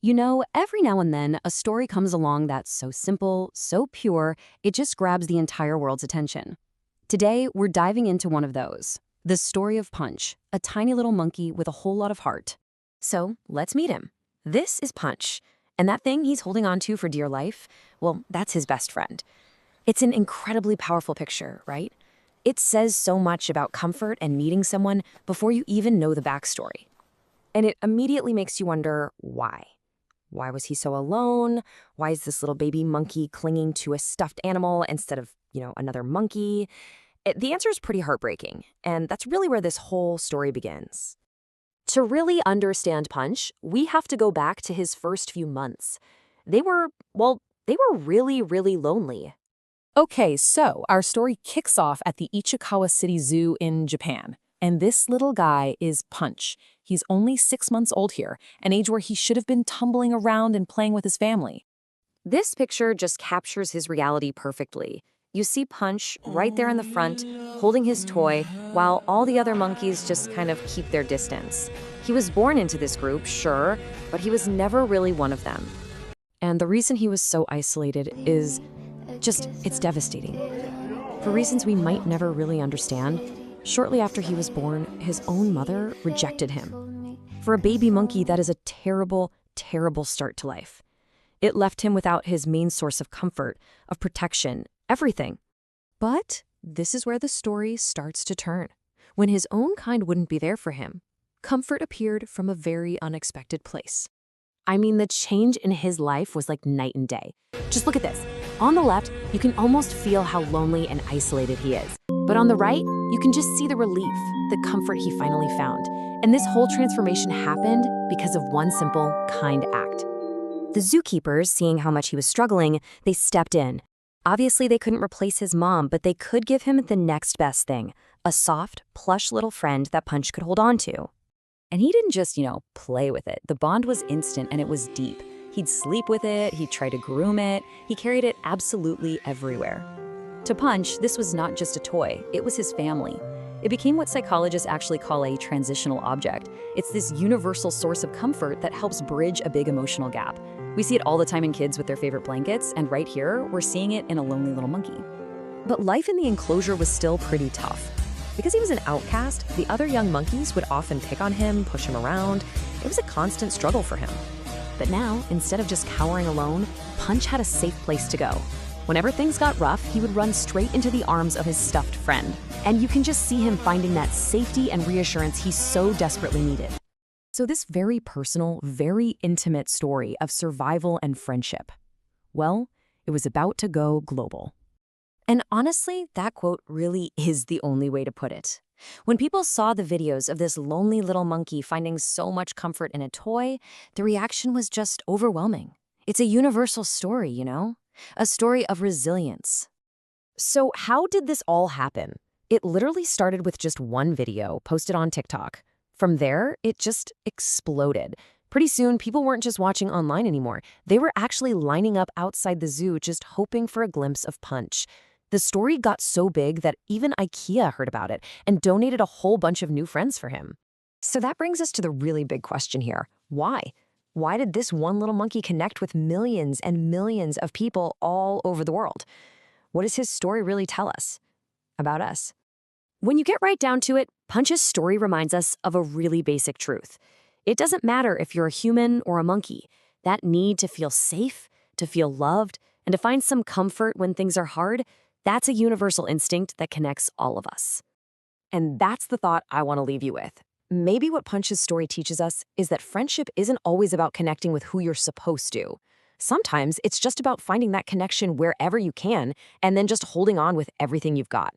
You know, every now and then, a story comes along that's so simple, so pure, it just grabs the entire world's attention. Today, we're diving into one of those. The story of Punch, a tiny little monkey with a whole lot of heart. So let's meet him. This is Punch. And that thing he's holding on to for dear life, well, that's his best friend. It's an incredibly powerful picture, right? It says so much about comfort and needing someone before you even know the backstory. And it immediately makes you wonder why. Why was he so alone? Why is this little baby monkey clinging to a stuffed animal instead of, another monkey? The answer is pretty heartbreaking, and that's really where this whole story begins. To really understand Punch, we have to go back to his first few months. They were really, really lonely. Okay, so our story kicks off at the Ichikawa City Zoo in Japan. And this little guy is Punch. He's only 6 months old here, an age where he should have been tumbling around and playing with his family. This picture just captures his reality perfectly. You see Punch right there in the front, holding his toy, while all the other monkeys just kind of keep their distance. He was born into this group, sure, but he was never really one of them. And the reason he was so isolated is it's devastating. For reasons we might never really understand, shortly after he was born, his own mother rejected him. For a baby monkey, that is a terrible, terrible start to life. It left him without his main source of comfort, of protection, everything. But this is where the story starts to turn. When his own kind wouldn't be there for him, comfort appeared from a very unexpected place. I mean, the change in his life was like night and day. Just look at this. On the left, you can almost feel how lonely and isolated he is. But on the right, you can just see the relief, the comfort he finally found. And this whole transformation happened because of one simple, kind act. The zookeepers, seeing how much he was struggling, they stepped in. Obviously, they couldn't replace his mom, but they could give him the next best thing, a soft, plush little friend that Punch could hold on to. And he didn't just, play with it. The bond was instant and it was deep. He'd sleep with it, he'd try to groom it, he carried it absolutely everywhere. To Punch, this was not just a toy, it was his family. It became what psychologists actually call a transitional object. It's this universal source of comfort that helps bridge a big emotional gap. We see it all the time in kids with their favorite blankets, and right here, we're seeing it in a lonely little monkey. But life in the enclosure was still pretty tough. Because he was an outcast, the other young monkeys would often pick on him, push him around. It was a constant struggle for him. But now, instead of just cowering alone, Punch had a safe place to go. Whenever things got rough, he would run straight into the arms of his stuffed friend. And you can just see him finding that safety and reassurance he so desperately needed. So this very personal, very intimate story of survival and friendship, well, it was about to go global. And honestly, that quote really is the only way to put it. When people saw the videos of this lonely little monkey finding so much comfort in a toy, the reaction was just overwhelming. It's a universal story, a story of resilience. So how did this all happen? It literally started with just one video posted on TikTok. From there, it just exploded. Pretty soon, people weren't just watching online anymore. They were actually lining up outside the zoo just hoping for a glimpse of Punch. The story got so big that even IKEA heard about it and donated a whole bunch of new friends for him. So that brings us to the really big question here. Why? Why did this one little monkey connect with millions and millions of people all over the world? What does his story really tell us about us? When you get right down to it, Punch's story reminds us of a really basic truth. It doesn't matter if you're a human or a monkey. That need to feel safe, to feel loved, and to find some comfort when things are hard, that's a universal instinct that connects all of us. And that's the thought I want to leave you with. Maybe what Punch's story teaches us is that friendship isn't always about connecting with who you're supposed to. Sometimes it's just about finding that connection wherever you can and then just holding on with everything you've got.